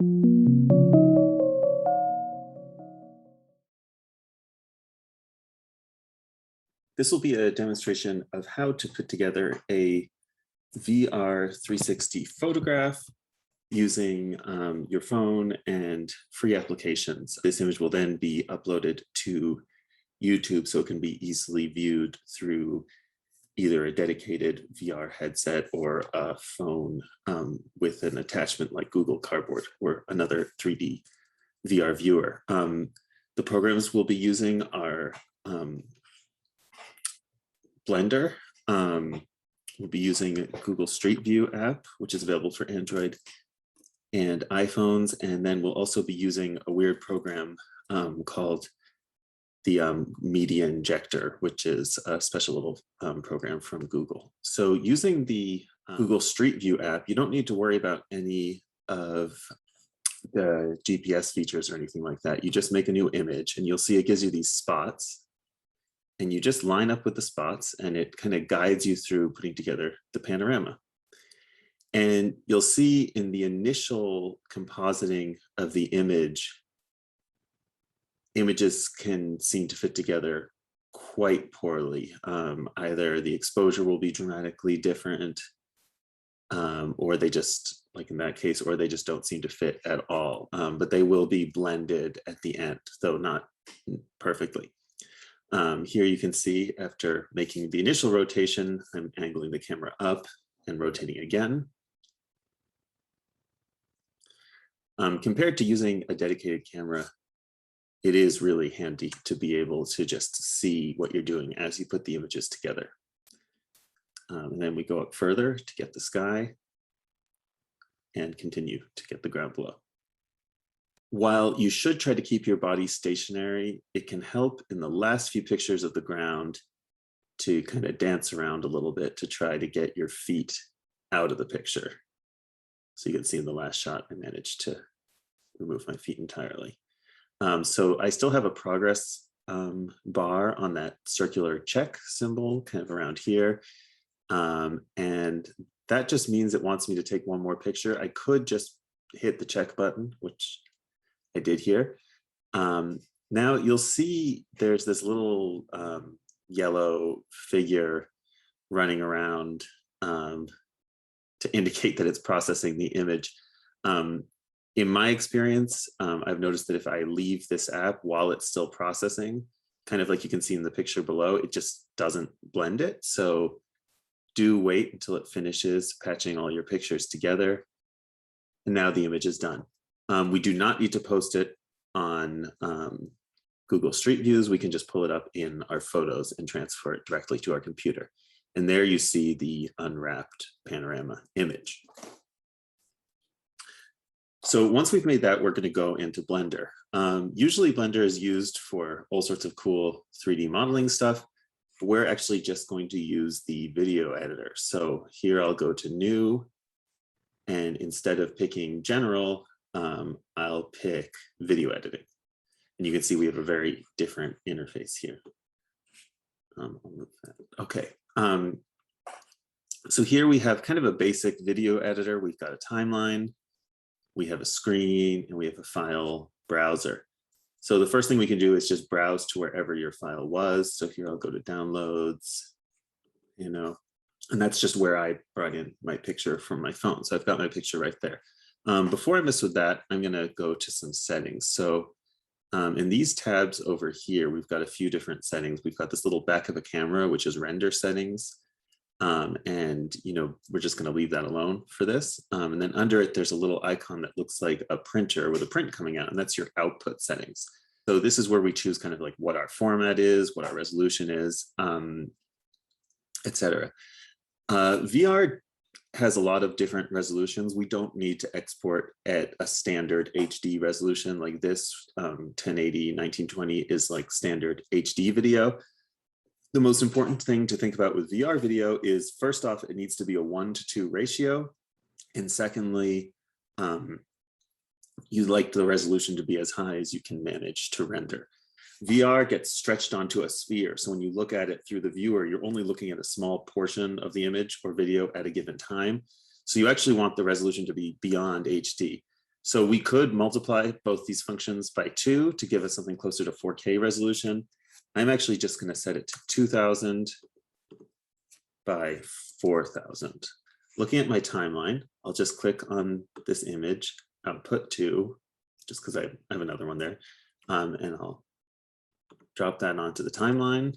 This will be a demonstration of how to put together a VR 360 photograph using your phone and free applications. This image will then be uploaded to YouTube so it can be easily viewed through either a dedicated VR headset or a phone with an attachment like Google Cardboard or another 3D VR viewer. The programs we'll be using are Blender. We'll be using Google Street View app, which is available for Android and iPhones. And then we'll also be using a weird program called the Media Injector, which is a special little program from Google. So using the Google Street View app, you don't need to worry about any of the GPS features or anything like that. You just make a new image and you'll see it gives you these spots. And you just line up with the spots and it kind of guides you through putting together the panorama. And you'll see in the initial compositing of the image, images can seem to fit together quite poorly. Either the exposure will be dramatically different, or they just, like in that case, or they just don't seem to fit at all. But they will be blended at the end, though not perfectly. Here you can see after making the initial rotation, I'm angling the camera up and rotating again. Compared to using a dedicated camera, it is really handy to be able to just see what you're doing as you put the images together. And then we go up further to get the sky and continue to get the ground below. While you should try to keep your body stationary, it can help in the last few pictures of the ground to kind of dance around a little bit to try to get your feet out of the picture. So you can see in the last shot, I managed to remove my feet entirely. So I still have a progress bar on that circular check symbol kind of around here. And that just means it wants me to take one more picture. I could just hit the check button, which I did here. Now you'll see there's this little yellow figure running around to indicate that it's processing the image. In my experience, I've noticed that if I leave this app while it's still processing, kind of like you can see in the picture below, it just doesn't blend it. So do wait until it finishes patching all your pictures together. And now the image is done. We do not need to post it on Google Street Views. We can just pull it up in our photos and transfer it directly to our computer. And there you see the unwrapped panorama image. So once we've made that, we're going to go into Blender. Usually Blender is used for all sorts of cool 3D modeling stuff. We're actually just going to use the video editor. So here I'll go to New, and instead of picking General, I'll pick video editing. And you can see we have a very different interface here. I'll move that. Okay. So here we have kind of a basic video editor. We've got a timeline, we have a screen, and we have a file browser. So the first thing we can do is just browse to wherever your file was. So here I'll go to downloads, and that's just where I brought in my picture from my phone. So I've got my picture right there. Before I mess with that, I'm going to go to some settings. So in these tabs over here, we've got a few different settings. We've got this little back of a camera, which is render settings. And we're just going to leave that alone for this. And then under it, there's a little icon that looks like a printer with a print coming out, and that's your output settings. So this is where we choose kind of like what our format is, what our resolution is, etc. VR has a lot of different resolutions. We don't need to export at a standard HD resolution like this. 1080, 1920 is like standard HD video. The most important thing to think about with VR video is, first off, it needs to be a 1:2 ratio. And secondly, you like the resolution to be as high as you can manage to render. VR gets stretched onto a sphere. So when you look at it through the viewer, you're only looking at a small portion of the image or video at a given time. So you actually want the resolution to be beyond HD. So we could multiply both these functions by 2 to give us something closer to 4K resolution. I'm actually just going to set it to 2000 by 4000. Looking at my timeline, I'll just click on this image, output 2, just because I have another one there, and I'll drop that onto the timeline,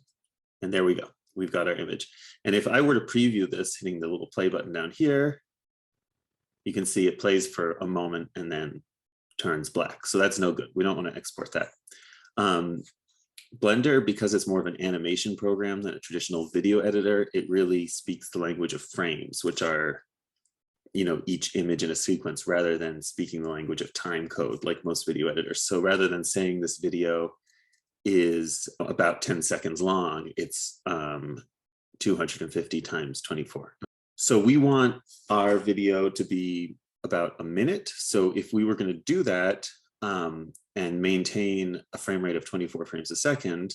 and there we go. We've got our image. And if I were to preview this, hitting the little play button down here, you can see it plays for a moment and then turns black. So that's no good. We don't want to export that. Blender, because it's more of an animation program than a traditional video editor, it really speaks the language of frames, which are, you know, each image in a sequence, rather than speaking the language of time code like most video editors. So rather than saying this video is about 10 seconds long, it's 250 times 24. So we want our video to be about a minute. So if we were going to do that and maintain a frame rate of 24 frames a second,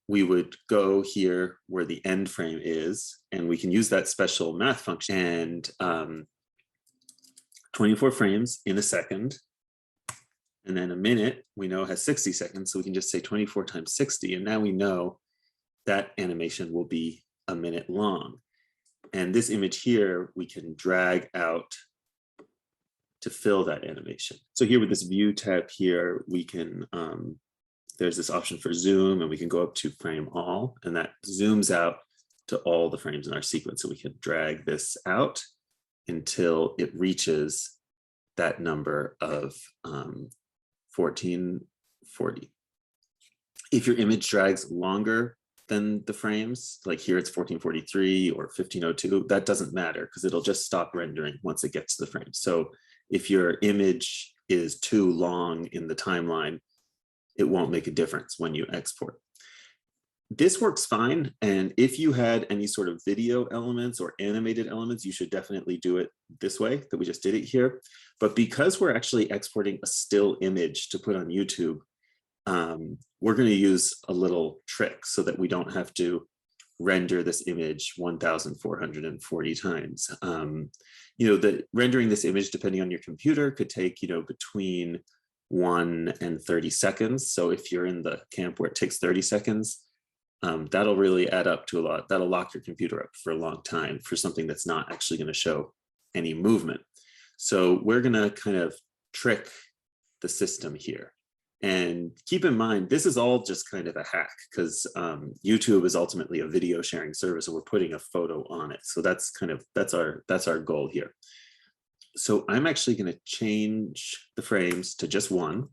we would go here where the end frame is, and we can use that special math function. And 24 frames in a second, and then a minute we know has 60 seconds. So we can just say 24 times 60. And now we know that animation will be a minute long. And this image here, we can drag out to fill that animation. So here with this view tab here, we can, there's this option for zoom, and we can go up to frame all, and that zooms out to all the frames in our sequence. So we can drag this out until it reaches that number of 1440. If your image drags longer than the frames, like here it's 1443 or 1502, that doesn't matter because it'll just stop rendering once it gets to the frame. So if your image is too long in the timeline, it won't make a difference when you export. This works fine. And if you had any sort of video elements or animated elements, you should definitely do it this way that we just did it here. But because we're actually exporting a still image to put on YouTube, we're going to use a little trick so that we don't have to render this image 1,440 times. You know, the rendering this image, depending on your computer, could take, you know, between 1 and 30 seconds. So if you're in the camp where it takes 30 seconds, that'll really add up to a lot. That'll lock your computer up for a long time for something that's not actually going to show any movement. So we're going to kind of trick the system here. And keep in mind, this is all just kind of a hack because YouTube is ultimately a video sharing service, and we're putting a photo on it. So that's kind of, that's our goal here. So I'm actually going to change the frames to just 1.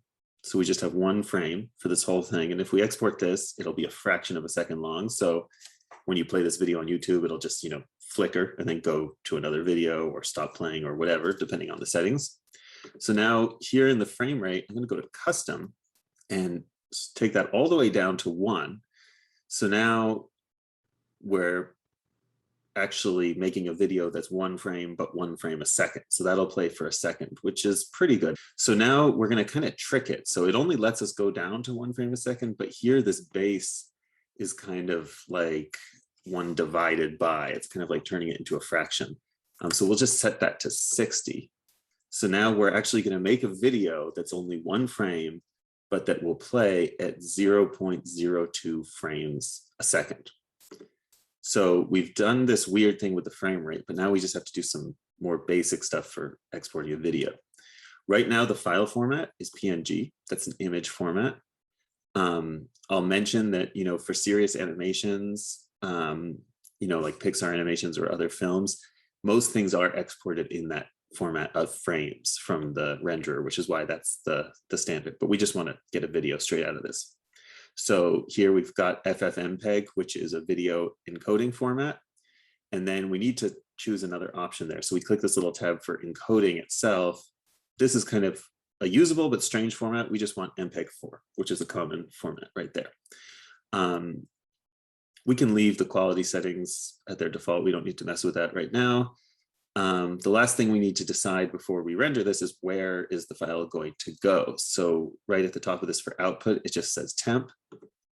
So we just have 1 frame for this whole thing. And if we export this, it'll be a fraction of a second long. So when you play this video on YouTube, it'll just, you know, flicker and then go to another video or stop playing or whatever, depending on the settings. So now here in the frame rate, I'm going to go to custom and take that all the way down to 1. So now we're actually making a video that's 1 frame, but 1 frame a second. So that'll play for a second, which is pretty good. So now we're going to kind of trick it. So it only lets us go down to 1 frame a second, but here this base is kind of like 1 divided by, it's kind of like turning it into a fraction. So we'll just set that to 60. So now we're actually going to make a video that's only 1 frame, but that will play at 0.02 frames a second. So we've done this weird thing with the frame rate, but now we just have to do some more basic stuff for exporting a video. Right now, the file format is PNG. That's an image format. I'll mention that, you know, for serious animations, you know, like Pixar animations or other films, most things are exported in that format of frames from the renderer, which is why that's the standard. But we just want to get a video straight out of this. So here we've got FFmpeg, which is a video encoding format. And then we need to choose another option there. So we click this little tab for encoding itself. This is kind of a usable but strange format. We just want MPEG-4, which is a common format right there. We can leave the quality settings at their default. We don't need to mess with that right now. The last thing we need to decide before we render this is where is the file going to go. So right at the top of this for output, it just says temp.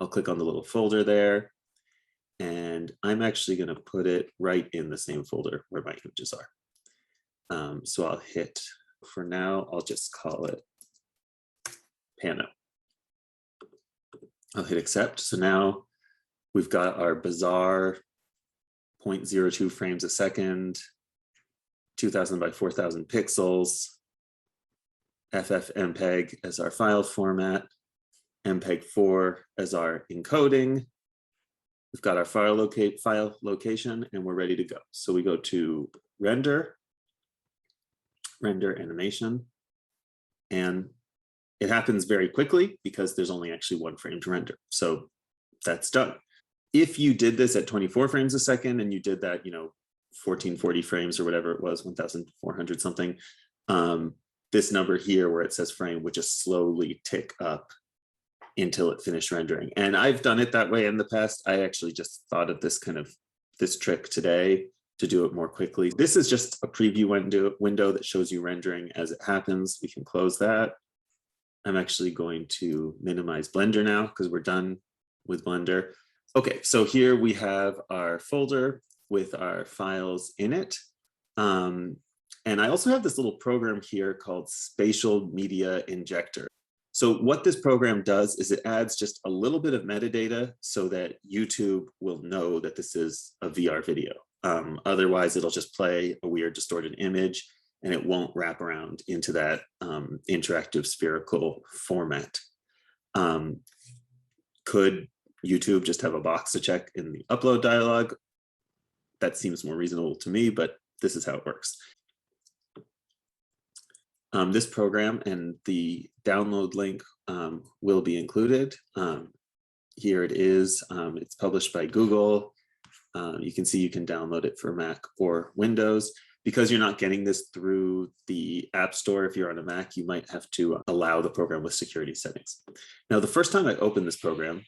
I'll click on the little folder there. And I'm actually going to put it right in the same folder where my images are. So I'll hit For now, I'll just call it Pano. I'll hit accept. So now we've got our bizarre 0.02 frames a second, 2000 by 4000 pixels, FFmpeg as our file format, MPEG-4 as our encoding. We've got our file location, and we're ready to go. So we go to render animation, and it happens very quickly because there's only actually one frame to render. So that's done. If you did this at 24 frames a second and you did that, 1440 frames or whatever it was, 1400 something, this number here where it says frame would just slowly tick up until it finished rendering. And I've done it that way in the past. I actually just thought of this trick today to do it more quickly. This is just a preview window that shows you rendering as it happens. We can close that. I'm actually going to minimize Blender now because we're done with Blender. Okay, so here we have our folder with our files in it. And I also have this little program here called Spatial Media Injector. So what this program does is it adds just a little bit of metadata so that YouTube will know that this is a VR video. Otherwise, it'll just play a weird distorted image and it won't wrap around into that interactive spherical format. Could YouTube just have a box to check in the upload dialog? That seems more reasonable to me, but this is how it works. This program and the download link will be included. Here it is. It's published by Google. You can see you can download it for Mac or Windows. Because you're not getting this through the App Store, if you're on a Mac, you might have to allow the program with security settings. Now, the first time I opened this program,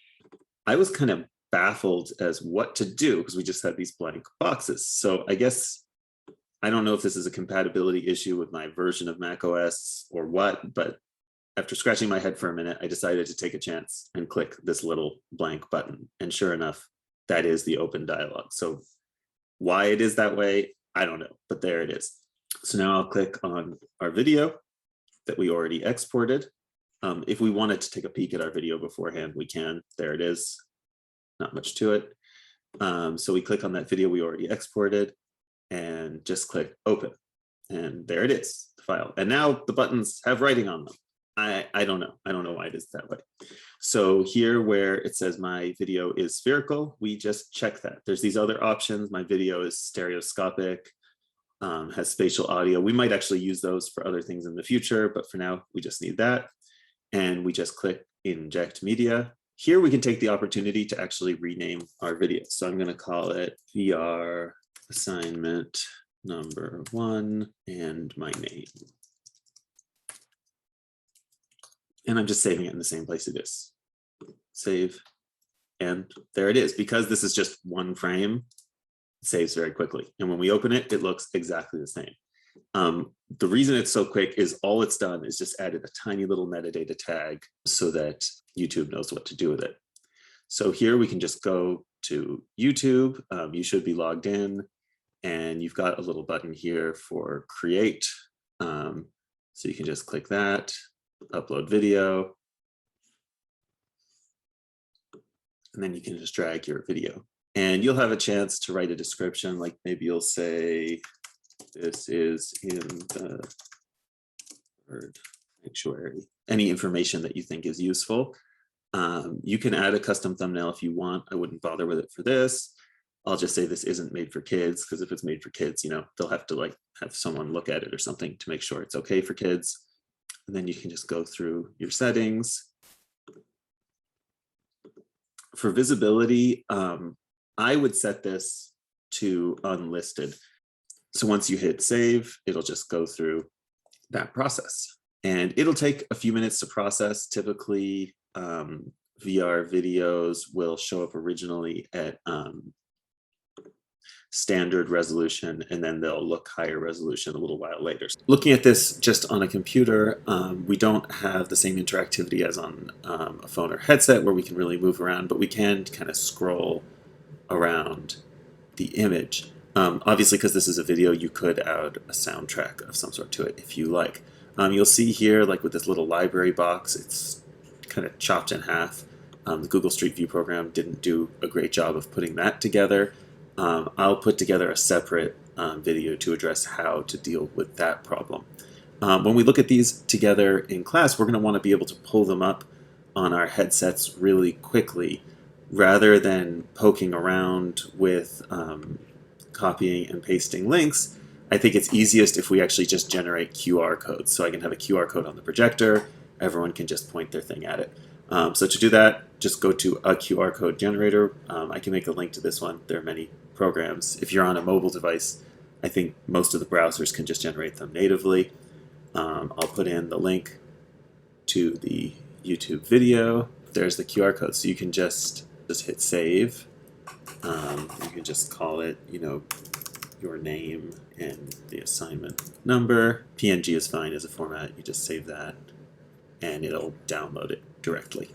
I was kind of baffled as what to do because we just had these blank boxes. So I guess I don't know if this is a compatibility issue with my version of macOS or what, but after scratching my head for a minute, I decided to take a chance and click this little blank button. And sure enough, that is the open dialog. So why it is that way, I don't know, but there it is. So now I'll click on our video that we already exported. If we wanted to take a peek at our video beforehand, we can. There it is. Not much to it. So we click on that video we already exported and just click open. And there it is, the file. And now the buttons have writing on them. I don't know. I don't know why it is that way. So here where it says my video is spherical, we just check that. There's these other options. My video is stereoscopic, has spatial audio. We might actually use those for other things in the future, but for now, we just need that. And we just click inject media. Here we can take the opportunity to actually rename our video. So I'm going to call it VR assignment number 1 and my name. And I'm just saving it in the same place it is. Save, and there it is. Because this is just one frame, it saves very quickly. And when we open it, it looks exactly the same. The reason it's so quick is all it's done is just added a tiny little metadata tag so that YouTube knows what to do with it. So here we can just go to YouTube. You should be logged in, and you've got a little button here for create. So you can just click that. Upload video, and then you can just drag your video, and you'll have a chance to write a description, like maybe you'll say this is in the bird sanctuary, any information that you think is useful. You can add a custom thumbnail if you want. I wouldn't bother with it for this. I'll just say this isn't made for kids, because if it's made for kids, they'll have to have someone look at it or something to make sure it's okay for kids. And then you can just go through your settings. For visibility, I would set this to unlisted. So once you hit save, it'll just go through that process. And it'll take a few minutes to process. Typically, VR videos will show up originally at standard resolution, and then they'll look higher resolution a little while later. Looking at this just on a computer, we don't have the same interactivity as on a phone or headset where we can really move around, but we can kind of scroll around the image. Obviously, because this is a video, you could add a soundtrack of some sort to it if you like. You'll see here, like with this little library box, it's kind of chopped in half. The Google Street View program didn't do a great job of putting that together. I'll put together a separate video to address how to deal with that problem. When we look at these together in class, we're going to want to be able to pull them up on our headsets really quickly rather than poking around with copying and pasting links. I think it's easiest if we actually just generate QR codes. So I can have a QR code on the projector. Everyone can just point their thing at it. So to do that, just go to a QR code generator. I can make a link to this one. There are many programs. If you're on a mobile device, I think most of the browsers can just generate them natively. I'll put in the link to the YouTube video. There's the QR code. So you can just hit save. You can just call it, your name and the assignment number. PNG is fine as a format. You just save that and it'll download it directly.